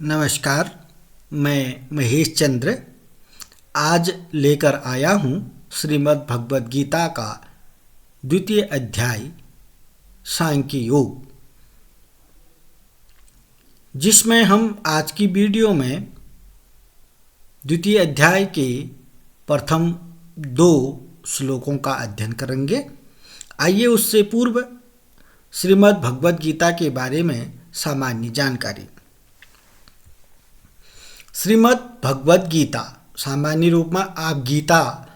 नमस्कार, मैं महेश चंद्र आज लेकर आया हूँ श्रीमद् भगवद गीता का द्वितीय अध्याय सांख्य योग, जिसमें हम आज की वीडियो में द्वितीय अध्याय के प्रथम 2 श्लोकों का अध्ययन करेंगे। आइए उससे पूर्व श्रीमद् भगवद गीता के बारे में सामान्य जानकारी। श्रीमद् भगवद गीता सामान्य रूप में आप गीता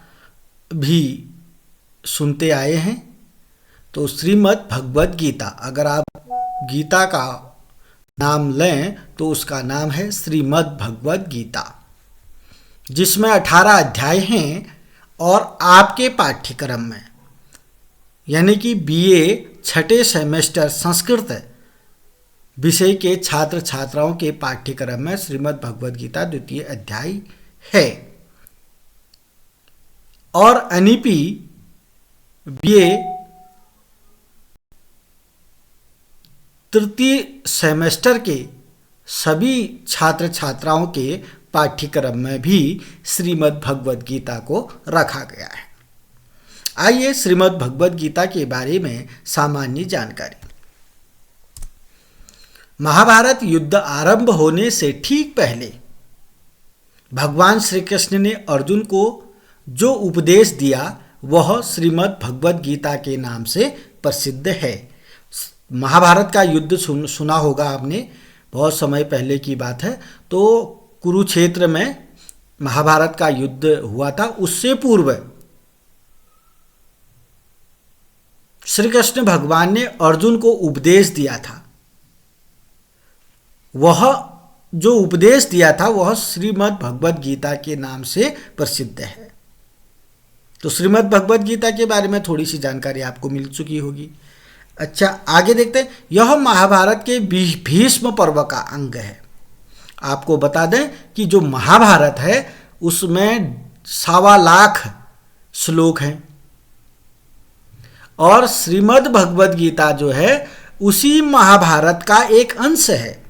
भी सुनते आए हैं, तो श्रीमद् भगवद गीता अगर आप गीता का नाम लें तो उसका नाम है श्रीमद् भगवद गीता, जिसमें 18 अध्याय हैं और आपके पाठ्यक्रम में यानी कि बीए छठे सेमेस्टर संस्कृत विषय के छात्र छात्राओं के पाठ्यक्रम में श्रीमद् भगवद गीता द्वितीय अध्याय है और एनईपी बीए तृतीय सेमेस्टर के सभी छात्र छात्राओं के पाठ्यक्रम में भी श्रीमद् भगवद गीता को रखा गया है। आइए श्रीमद् भगवद गीता के बारे में सामान्य जानकारी। महाभारत युद्ध आरंभ होने से ठीक पहले भगवान श्री कृष्ण ने अर्जुन को जो उपदेश दिया वह श्रीमद् भगवद गीता के नाम से प्रसिद्ध है। महाभारत का युद्ध सुना होगा आपने, बहुत समय पहले की बात है। तो कुरुक्षेत्र में महाभारत का युद्ध हुआ था। उससे पूर्व श्री कृष्ण भगवान ने अर्जुन को उपदेश दिया था। वह जो उपदेश दिया था वह श्रीमद् भगवद गीता के नाम से प्रसिद्ध है। तो श्रीमद् भगवद गीता के बारे में थोड़ी सी जानकारी आपको मिल चुकी होगी। अच्छा, आगे देखते हैं। यह महाभारत के भीष्म पर्व का अंग है। आपको बता दें कि जो महाभारत है उसमें 1.25 लाख श्लोक हैं और श्रीमद् भगवद गीता जो है उसी महाभारत का एक अंश है।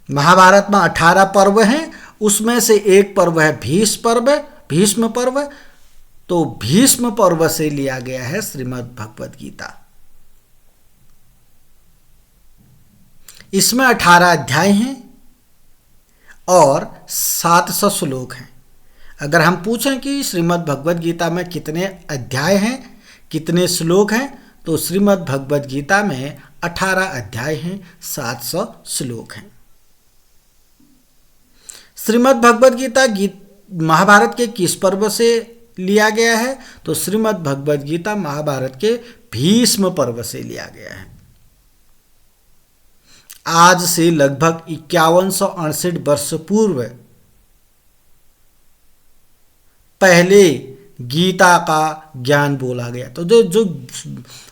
महाभारत में 18 पर्व हैं, उसमें से एक पर्व है भीष्म पर्व। तो भीष्म पर्व से लिया गया है श्रीमद् भगवद गीता। इसमें 18 अध्याय हैं और 700 श्लोक हैं। अगर हम पूछें कि श्रीमद् भगवद गीता में कितने अध्याय हैं, कितने श्लोक हैं, तो श्रीमद् भगवद गीता में 18 अध्याय हैं, 700 श्लोक हैं। श्रीमद् भगवद गीता महाभारत के किस पर्व से लिया गया है? तो श्रीमद् भगवद गीता महाभारत के भीष्म पर्व से लिया गया है। आज से लगभग 5168 वर्ष पूर्व पहले गीता का ज्ञान बोला गया। तो जो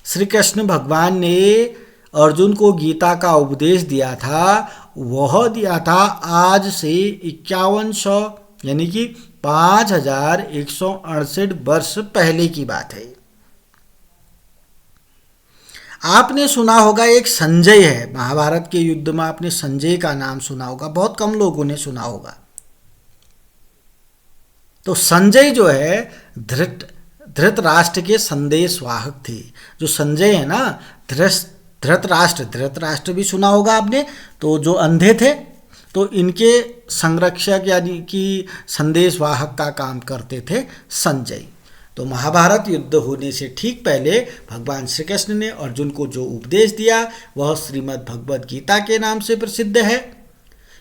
श्री कृष्ण भगवान ने अर्जुन को गीता का उपदेश दिया था वह दिया था आज से 5100 यानी कि 5168 वर्ष पहले की बात है। आपने सुना होगा एक संजय है, महाभारत के युद्ध में आपने संजय का नाम सुना होगा, बहुत कम लोगों ने सुना होगा। तो संजय जो है धृतराष्ट्र के संदेश वाहक थे। जो संजय है ना, धृतराष्ट्र भी सुना होगा आपने। तो जो अंधे थे तो इनके संरक्षक यानी कि संदेश वाहक का काम करते थे संजय। तो महाभारत युद्ध होने से ठीक पहले भगवान श्री कृष्ण ने अर्जुन को जो उपदेश दिया वह श्रीमद् भगवद गीता के नाम से प्रसिद्ध है।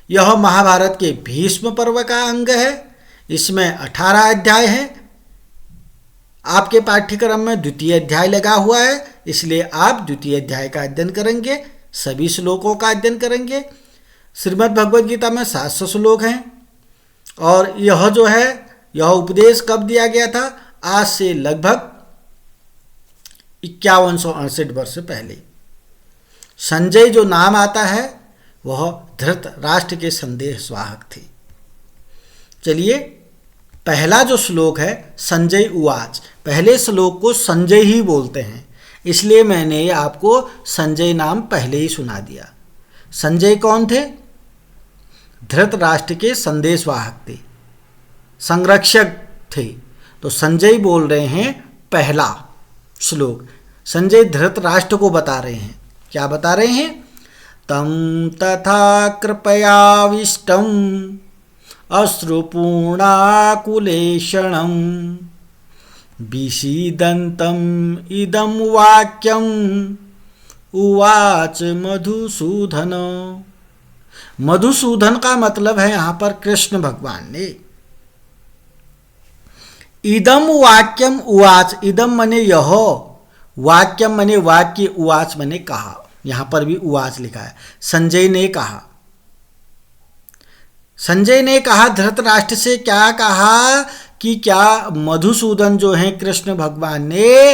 यह महाभारत के भीष्म पर्व का अंग है। इसमें 18 अध्याय हैं। आपके पाठ्यक्रम में द्वितीय अध्याय लगा हुआ है, इसलिए आप द्वितीय अध्याय का अध्ययन करेंगे, सभी श्लोकों का अध्ययन करेंगे। श्रीमद् भगवद गीता में 700 श्लोक हैं और यह जो है यह उपदेश कब दिया गया था? आज से लगभग 5168 वर्ष पहले। संजय जो नाम आता है वह धृतराष्ट्र के संदेशवाहक थे। चलिए, पहला जो श्लोक है संजय उवाच, पहले श्लोक को संजय ही बोलते हैं, इसलिए मैंने आपको संजय नाम पहले ही सुना दिया। संजय कौन थे? धृतराष्ट्र के संदेशवाहक थे, संरक्षक थे। तो संजय बोल रहे हैं पहला श्लोक, संजय धृतराष्ट्र को बता रहे हैं। क्या बता रहे हैं? तम तथा कृपयाविष्टम अश्रुपूर्णाकुलेक्षणं विषीदन्तं इदं वाक्यम उवाच मधुसूदन। मधुसूदन का मतलब है यहाँ पर कृष्ण भगवान ने। इदम वाक्यम उवाच, इदम मने यह, वाक्यम मने वाक्य, उवाच मने कहा। यहाँ पर भी उवाच लिखा है। संजय ने कहा, संजय ने कहा धृतराष्ट्र से, क्या कहा कि क्या मधुसूदन जो हैं कृष्ण भगवान ने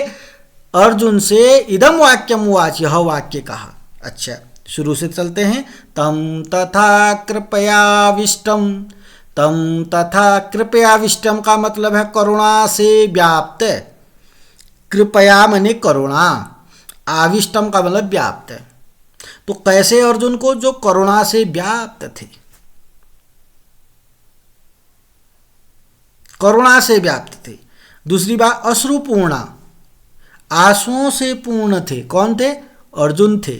अर्जुन से इदम वाक्यम उवाच, यह वाक्य कहा। अच्छा, शुरू से चलते हैं। तम तथा कृपयाविष्टम, तम तथा कृपयाविष्टम का मतलब है करुणा से व्याप्त। कृपया मने करुणा, आविष्टम का मतलब व्याप्त। तो कैसे अर्जुन को? जो करुणा से व्याप्त थे, करुणा से व्याप्त थे। दूसरी बात अश्रुपूर्णा, आंसुओं से पूर्ण थे। कौन थे? अर्जुन थे।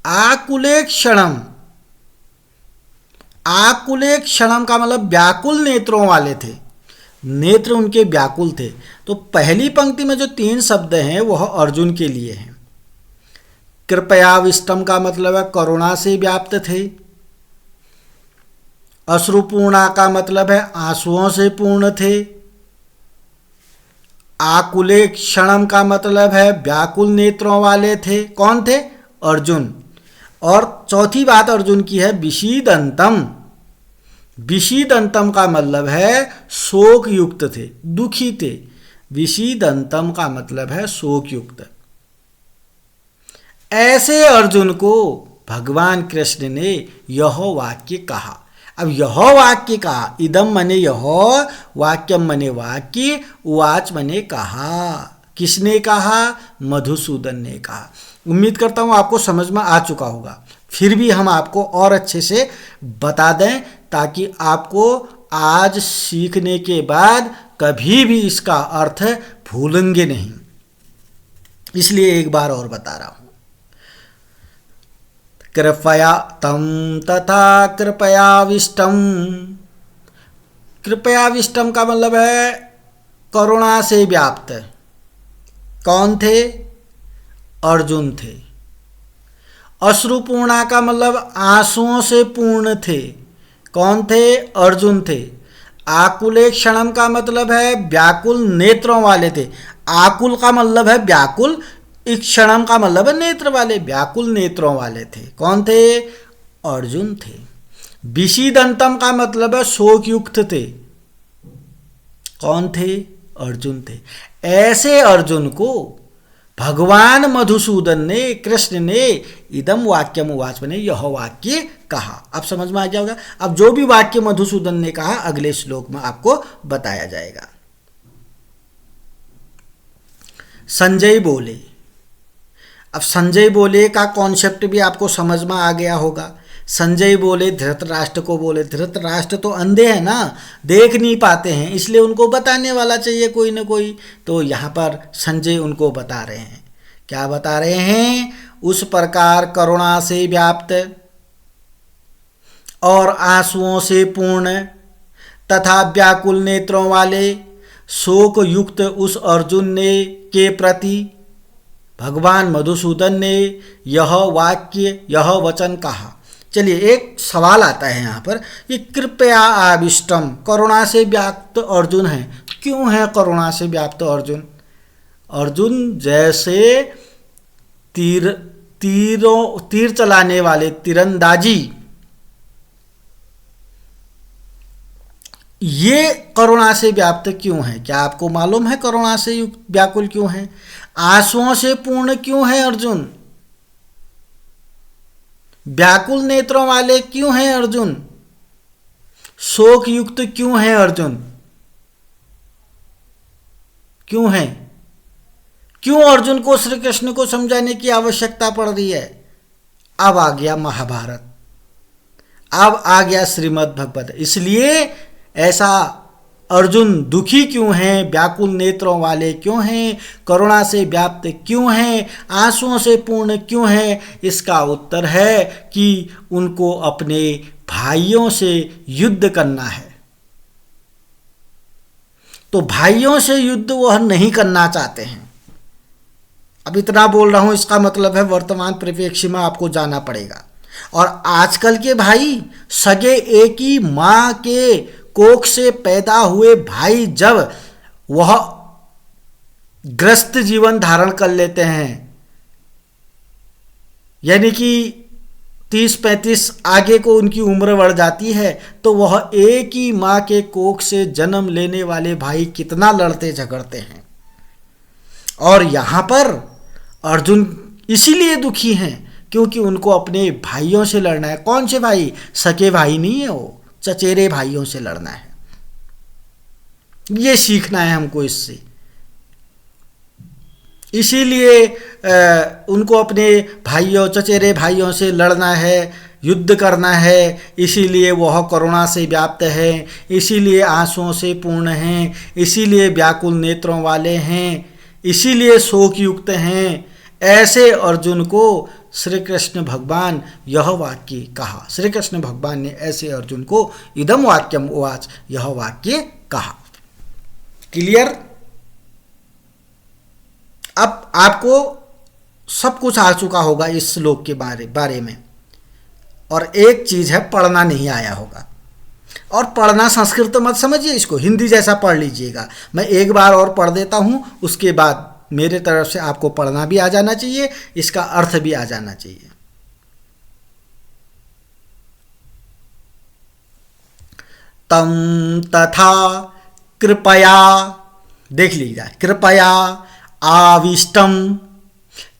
आकुलेक्षणम, आकुलेक्षणम का मतलब व्याकुल नेत्रों वाले थे, नेत्र उनके व्याकुल थे। तो पहली पंक्ति में जो 3 शब्द हैं वह अर्जुन के लिए हैं। कृपयाविष्टम का मतलब है करुणा से व्याप्त थे। अश्रुपूर्णा का मतलब है आंसुओं से पूर्ण थे। आकुलेक्षणम का मतलब है व्याकुल नेत्रों वाले थे। कौन थे? अर्जुन। और चौथी बात अर्जुन की है विषीदंतम। विषीदंतम का मतलब है शोक युक्त थे, दुखी थे। विषीदंतम का मतलब है शोक युक्त। ऐसे अर्जुन को भगवान कृष्ण ने यह वाक्य कहा। अब यह वाक्य कहा, इदम मने यह, वाक्यम मने वाक्य, उवाच मने कहा। किसने कहा? मधुसूदन ने कहा। उम्मीद करता हूँ आपको समझ में आ चुका होगा। फिर भी हम आपको और अच्छे से बता दें ताकि आपको आज सीखने के बाद कभी भी इसका अर्थ भूलेंगे नहीं, इसलिए एक बार और बता रहा हूँ। कृपया तम तथा कृपयाविष्टम, कृपयाविष्टम का मतलब है करुणा से व्याप्त। कौन थे? अर्जुन थे। अश्रुपूर्णा का मतलब आंसुओं से पूर्ण थे। कौन थे? अर्जुन थे। आकुलेक्षणम का मतलब है व्याकुल नेत्रों वाले थे। आकुल का मतलब है व्याकुल, इक्षणम का मतलब है नेत्र वाले, व्याकुल नेत्रों वाले थे। कौन थे? अर्जुन थे। विषीदंतम का मतलब है शोक युक्त थे। कौन थे? अर्जुन थे। ऐसे अर्जुन को भगवान मधुसूदन ने, कृष्ण ने इदम वाक्यम उवाच ने यह वाक्य कहा। अब समझ में आ गया होगा। अब जो भी वाक्य मधुसूदन ने कहा अगले श्लोक में आपको बताया जाएगा। संजय बोले। अब संजय बोले का कॉन्सेप्ट भी आपको समझ में आ गया होगा। संजय बोले धृतराष्ट्र को बोले। धृतराष्ट्र तो अंधे हैं ना, देख नहीं पाते हैं, इसलिए उनको बताने वाला चाहिए कोई ना कोई। तो यहाँ पर संजय उनको बता रहे हैं। क्या बता रहे हैं? उस प्रकार करुणा से व्याप्त और आंसुओं से पूर्ण तथा व्याकुल नेत्रों वाले शोक युक्त उस अर्जुन ने के प्रति भगवान मधुसूदन ने यह वाक्य, यह वचन कहा। चलिए, एक सवाल आता है यहाँ पर कि कृपया आविष्टम, करुणा से व्याप्त अर्जुन है। क्यों है करुणा से व्याप्त अर्जुन? अर्जुन जैसे तीर चलाने वाले, तीरंदाजी, ये करुणा से व्याप्त क्यों है? क्या आपको मालूम है करुणा से व्याकुल क्यों है? आंसुओं से पूर्ण क्यों है अर्जुन? व्याकुल नेत्रों वाले क्यों हैं अर्जुन? शोक युक्त क्यों है अर्जुन? क्यों है? क्यों अर्जुन को श्री कृष्ण को समझाने की आवश्यकता पड़ रही है? अब आ गया महाभारत, अब आ गया श्रीमद् भगवत। इसलिए ऐसा अर्जुन दुखी क्यों हैं, व्याकुल नेत्रों वाले क्यों हैं, करुणा से व्याप्त क्यों हैं, आंसुओं से पूर्ण क्यों हैं? इसका उत्तर है कि उनको अपने भाइयों से युद्ध करना है। तो भाइयों से युद्ध वह नहीं करना चाहते हैं। अब इतना बोल रहा हूं, इसका मतलब है वर्तमान परिप्रेक्ष्य में आपको जाना पड़ेगा। और आजकल के भाई सगे एक ही मां के कोख से पैदा हुए भाई जब वह ग्रस्त जीवन धारण कर लेते हैं, यानी कि 30-35 आगे को उनकी उम्र बढ़ जाती है, तो वह एक ही मां के कोख से जन्म लेने वाले भाई कितना लड़ते झगड़ते हैं। और यहाँ पर अर्जुन इसीलिए दुखी हैं क्योंकि उनको अपने भाइयों से लड़ना है। कौन से भाई? सके भाई नहीं है, वो चचेरे भाइयों से लड़ना है। ये सीखना है हमको इससे। इसीलिए उनको अपने भाइयों, चचेरे भाइयों से लड़ना है, युद्ध करना है। इसीलिए वह करुणा से व्याप्त है, इसीलिए आंसुओं से पूर्ण हैं, इसीलिए व्याकुल नेत्रों वाले हैं, इसीलिए शोक युक्त हैं। ऐसे अर्जुन को श्री कृष्ण भगवान यह वाक्य कहा। श्री कृष्ण भगवान ने ऐसे अर्जुन को इदम वाक्यम उवाच, यह वाक्य कहा। क्लियर? अब आपको सब कुछ आ चुका होगा इस श्लोक के बारे में। और एक चीज है, पढ़ना नहीं आया होगा। और पढ़ना संस्कृत मत समझिए, इसको हिंदी जैसा पढ़ लीजिएगा। मैं एक बार और पढ़ देता हूं, उसके बाद मेरे तरफ से आपको पढ़ना भी आ जाना चाहिए, इसका अर्थ भी आ जाना चाहिए। तम तथा कृपया, देख लीजिए, कृपया आविष्टम,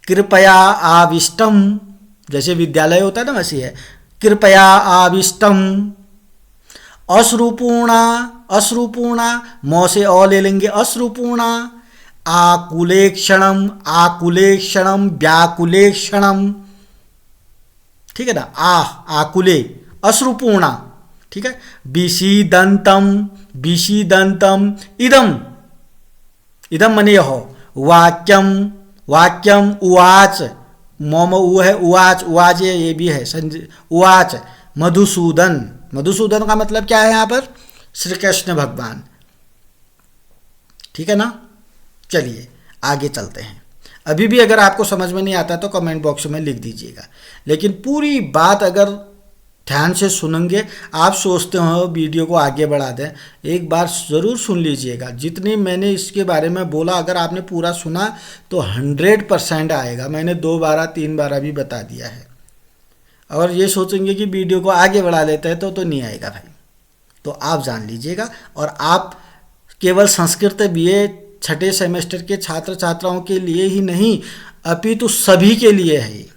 कृपया आविष्टम, जैसे विद्यालय होता है ना वैसे है। कृपया आविष्टम अश्रुपूर्णा, अश्रुपूर्णा मौ से अ ले लेंगे, अश्रुपूर्णा आकुलेक्षणम, आकुलेक्षणम व्याकुलेक्षणम, ठीक है ना। आकुले अश्रुपूर्णा, ठीक है। विषीदंतम, विषीदंतम इदम, इदम मने यह वाक्यम, वाक्यम उवाच, मोम उ है, उवाच, उवाच ये भी है, उवाच मधुसूदन। मधुसूदन का मतलब क्या है यहाँ पर? श्री कृष्ण भगवान, ठीक है ना। चलिए आगे चलते हैं। अभी भी अगर आपको समझ में नहीं आता तो कमेंट बॉक्स में लिख दीजिएगा, लेकिन पूरी बात अगर ध्यान से सुनेंगे, आप सोचते हो वीडियो को आगे बढ़ा दें, एक बार ज़रूर सुन लीजिएगा। जितनी मैंने इसके बारे में बोला, अगर आपने पूरा सुना तो 100% आएगा। मैंने 2 बार 3 बार भी बता दिया है। और ये सोचेंगे कि वीडियो को आगे बढ़ा लेते हैं तो नहीं आएगा भाई। तो आप जान लीजिएगा। और आप केवल संस्कृत बीए 6ठे सेमेस्टर के छात्र छात्राओं के लिए ही नहीं, अपितु सभी के लिए है ये।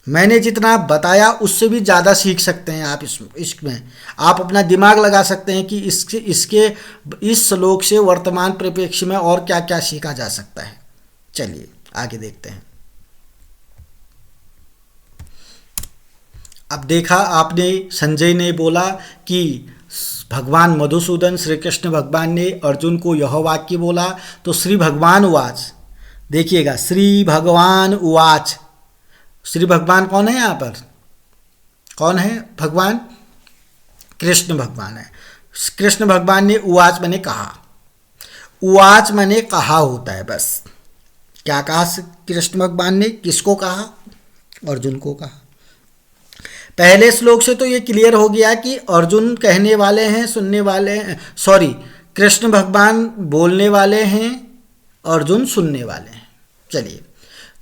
मैंने जितना बताया उससे भी ज़्यादा सीख सकते हैं आप इसमें। आप अपना दिमाग लगा सकते हैं कि इस श्लोक से वर्तमान परिप्रेक्ष्य में और क्या क्या सीखा जा सकता है। चलिए आगे देखते हैं। अब देखा आपने, संजय ने बोला कि भगवान मधुसूदन, श्री कृष्ण भगवान ने अर्जुन को यह वाक्य बोला, तो श्री भगवान उवाच, देखिएगा, श्री भगवान उवाच। श्री भगवान कौन है यहाँ पर? कौन है भगवान? कृष्ण भगवान है। कृष्ण भगवान ने उवाच मैंने कहा, उवाच मैंने कहा होता है बस। क्या कहा कृष्ण भगवान ने? किसको कहा? अर्जुन को कहा। पहले श्लोक से तो ये क्लियर हो गया कि अर्जुन कहने वाले हैं, सुनने वाले हैं, सॉरी, कृष्ण भगवान बोलने वाले हैं, अर्जुन सुनने वाले हैं। चलिए,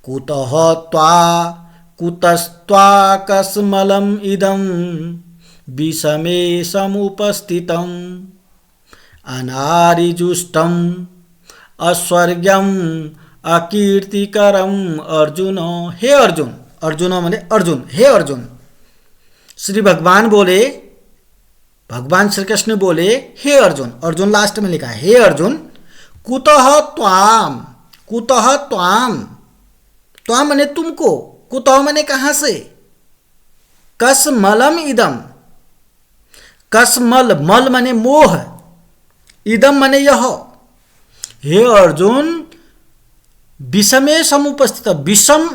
कुतः त्वा कुतस्त्वा कस्मलम इदम विषमे समुपस्थितम अनारिजुष्टम अस्वर्ग्यम अकीर्तिकरम अर्जुन। हे अर्जुन, अर्जुन माने अर्जुन, हे अर्जुन। श्री भगवान बोले, भगवान श्री कृष्ण बोले, हे अर्जुन, अर्जुन लास्ट में लिखा है, हे अर्जुन, कुतः त्वाम, कुतः त्वाम, त्वाम माने तुमको, कुतो माने कहाँ से, कसमलम इदम, कसमल, मल माने मोह, इदम माने यह। हे अर्जुन, विषमे समुपस्थित, विषम,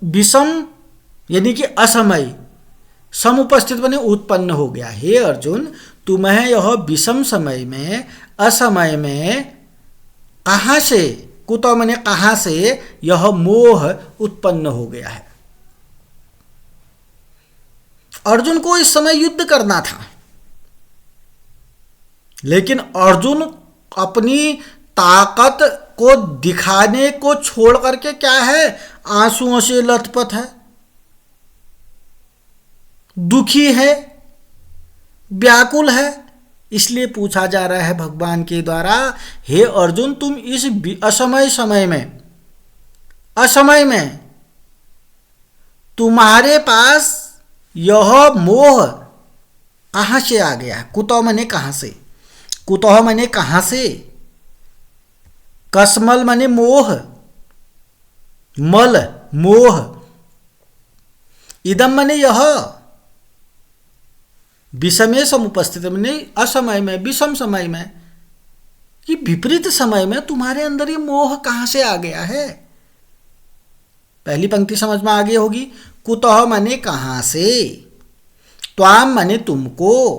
विषम यानी कि असमय, समुपस्थित माने उत्पन्न हो गया। हे अर्जुन, तुम्हें यह विषम समय में, असमय में कहाँ से, कुतो माने कहाँ से, यह मोह उत्पन्न हो गया है। अर्जुन को इस समय युद्ध करना था, लेकिन अर्जुन अपनी ताकत को दिखाने को छोड़ करके क्या है, आंसुओं से लथपथ है, दुखी है, व्याकुल है। इसलिए पूछा जा रहा है भगवान के द्वारा, हे अर्जुन, तुम इस असमय समय में, असमय में तुम्हारे पास यह मोह कहाँ से आ गया। कुतो मने कहाँ से, कुतो मने कहाँ से, कसमल मने मोह, मल मोह, इदम मने यह, विषमे समुपस्थित मने असमय में, विषम समय में, कि विपरीत समय में तुम्हारे अंदर ये मोह कहाँ से आ गया है। पहली पंक्ति समझ में आ गई होगी। कुतः माने कहाँ से, त्वाम माने तुमको,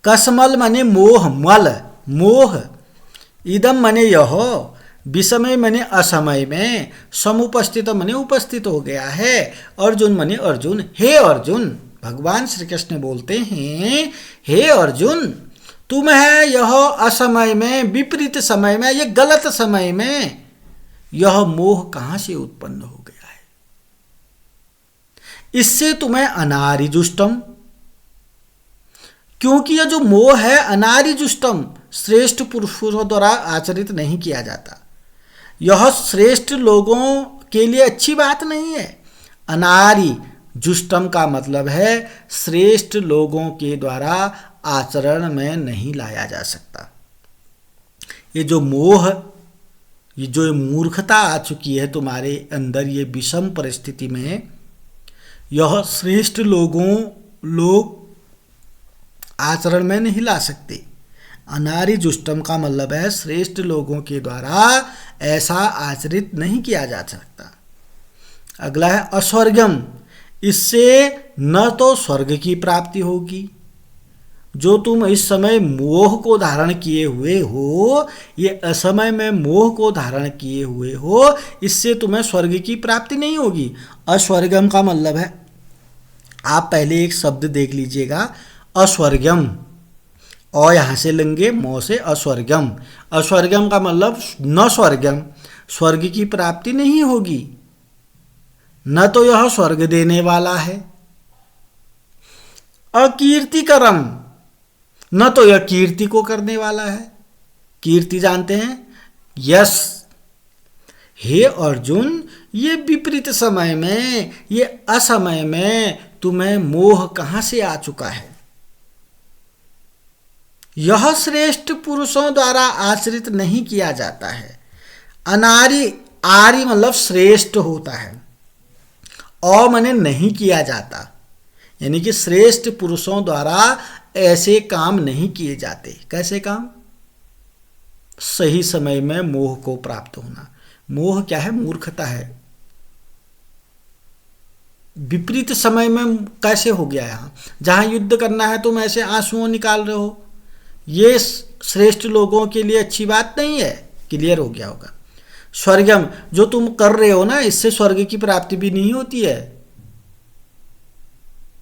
कसमल माने मोह, मल मोह, इदम माने यह, विषमय माने असमय में, समुपस्थित माने उपस्थित हो गया है। अर्जुन माने अर्जुन, हे अर्जुन, भगवान श्री कृष्ण बोलते हैं, हे अर्जुन, तुम है यह असमय में, विपरीत समय में, ये गलत समय में यह मोह कहाँ से उत्पन्न हो गया है। इससे तुम्हें अनारिजुष्टम, क्योंकि यह जो मोह है अनारिजुष्टम, श्रेष्ठ पुरुषों द्वारा आचरित नहीं किया जाता। यह श्रेष्ठ लोगों के लिए अच्छी बात नहीं है। अनारि जुष्टम का मतलब है श्रेष्ठ लोगों के द्वारा आचरण में नहीं लाया जा सकता। ये जो मोह, ये जो मूर्खता आ चुकी है तुम्हारे अंदर, ये विषम परिस्थिति में, यह श्रेष्ठ लोग आचरण में नहीं ला सकते। अनारि जुष्टम का मतलब है श्रेष्ठ लोगों के द्वारा ऐसा आचरित नहीं किया जा सकता। अगला है अस्वर्गम, इससे न तो स्वर्ग की प्राप्ति होगी, जो तुम इस समय मोह को धारण किए हुए हो, ये असमय में मोह को धारण किए हुए हो, इससे तुम्हें स्वर्ग की प्राप्ति नहीं होगी। अस्वर्गम का मतलब है, आप पहले एक शब्द देख लीजिएगा, अस्वर्गम, और यहाँ से लेंगे मो से अस्वर्गम। अस्वर्गम का मतलब न स्वर्गम, स्वर्ग की प्राप्ति नहीं होगी, न तो यह स्वर्ग देने वाला है। अकीर्तिकरम, न तो यह कीर्ति को करने वाला है। कीर्ति जानते हैं, यश। हे अर्जुन, ये विपरीत समय में, ये असमय में तुम्हें मोह कहाँ से आ चुका है। यह श्रेष्ठ पुरुषों द्वारा आचरित नहीं किया जाता है। अनारि, आरि मतलब श्रेष्ठ होता है, और माने नहीं किया जाता, यानी कि श्रेष्ठ पुरुषों द्वारा ऐसे काम नहीं किए जाते। कैसे काम? सही समय में मोह को प्राप्त होना। मोह क्या है? मूर्खता है। विपरीत समय में कैसे हो गया? यहाँ जहाँ युद्ध करना है तुम ऐसे आंसुओं निकाल रहे हो, ये श्रेष्ठ लोगों के लिए अच्छी बात नहीं है। क्लियर हो गया होगा। स्वर्गम, जो तुम कर रहे हो ना, इससे स्वर्ग की प्राप्ति भी नहीं होती है,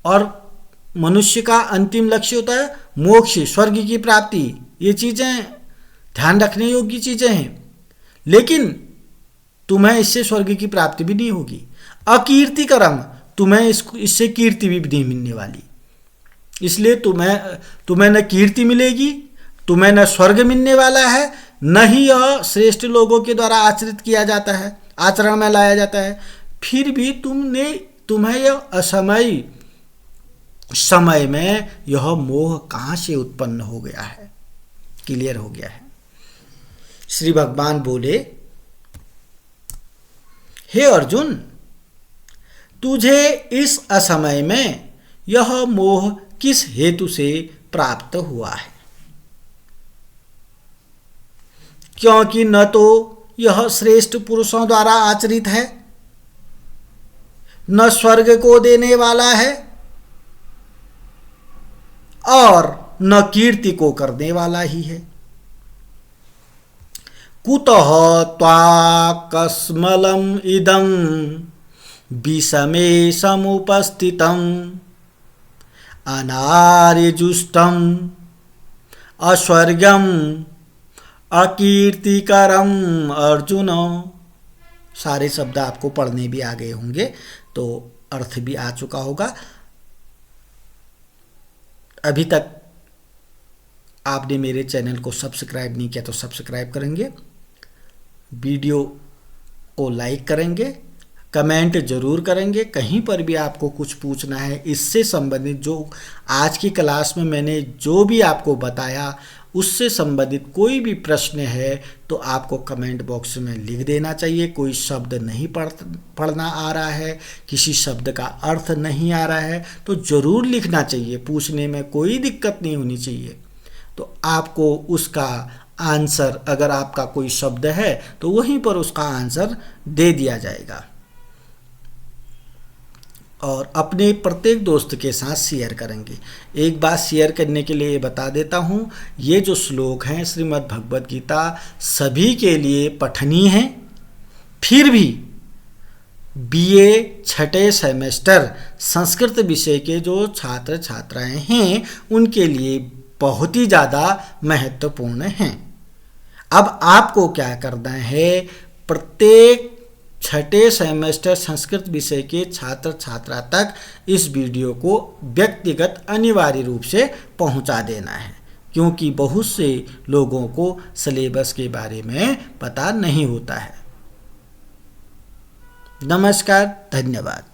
और मनुष्य का अंतिम लक्ष्य होता है मोक्ष, स्वर्ग की प्राप्ति। ये चीज़ें ध्यान रखने योग्य चीज़ें हैं, लेकिन तुम्हें इससे स्वर्ग की प्राप्ति भी नहीं होगी। अकीर्तिकरम, तुम्हें इससे कीर्ति भी नहीं मिलने वाली, इसलिए तुम्हें न कीर्ति मिलेगी, तुम्हें न स्वर्ग मिलने वाला है, न ही यह श्रेष्ठ लोगों के द्वारा आचरित किया जाता है, आचरण में लाया जाता है। फिर भी तुम्हें यह असमय समय में यह मोह कहाँ से उत्पन्न हो गया है? क्लियर हो गया है। श्री भगवान बोले, हे अर्जुन, तुझे इस असमय में यह मोह किस हेतु से प्राप्त हुआ है? क्योंकि न तो यह श्रेष्ठ पुरुषों द्वारा आचरित है, न स्वर्ग को देने वाला है और न कीर्ति को करने वाला ही है। कुतः त्वाकस्मलम् इदं विषमे समुपस्थितम् अनार्यजुष्टम् अस्वर्गम् अकीर्तिकरम अर्जुन। सारे शब्द आपको पढ़ने भी आ गए होंगे, तो अर्थ भी आ चुका होगा। अभी तक आपने मेरे चैनल को सब्सक्राइब नहीं किया तो सब्सक्राइब करेंगे, वीडियो को लाइक करेंगे, कमेंट जरूर करेंगे। कहीं पर भी आपको कुछ पूछना है इससे संबंधित, जो आज की क्लास में मैंने जो भी आपको बताया उससे संबंधित कोई भी प्रश्न है तो आपको कमेंट बॉक्स में लिख देना चाहिए। कोई शब्द नहीं पढ़ना आ रहा है, किसी शब्द का अर्थ नहीं आ रहा है तो ज़रूर लिखना चाहिए, पूछने में कोई दिक्कत नहीं होनी चाहिए। तो आपको उसका आंसर, अगर आपका कोई शब्द है तो वहीं पर उसका आंसर दे दिया जाएगा। और अपने प्रत्येक दोस्त के साथ शेयर करेंगे। एक बात शेयर करने के लिए बता देता हूँ, ये जो श्लोक हैं श्रीमद् भगवद गीता सभी के लिए पठनीय हैं। फिर भी बीए छठे सेमेस्टर संस्कृत विषय के जो छात्र छात्राएं हैं उनके लिए बहुत ही ज़्यादा महत्वपूर्ण हैं। अब आपको क्या करना है, प्रत्येक छठे सेमेस्टर संस्कृत विषय के छात्र छात्रा तक इस वीडियो को व्यक्तिगत अनिवार्य रूप से पहुंचा देना है, क्योंकि बहुत से लोगों को सिलेबस के बारे में पता नहीं होता है। नमस्कार, धन्यवाद।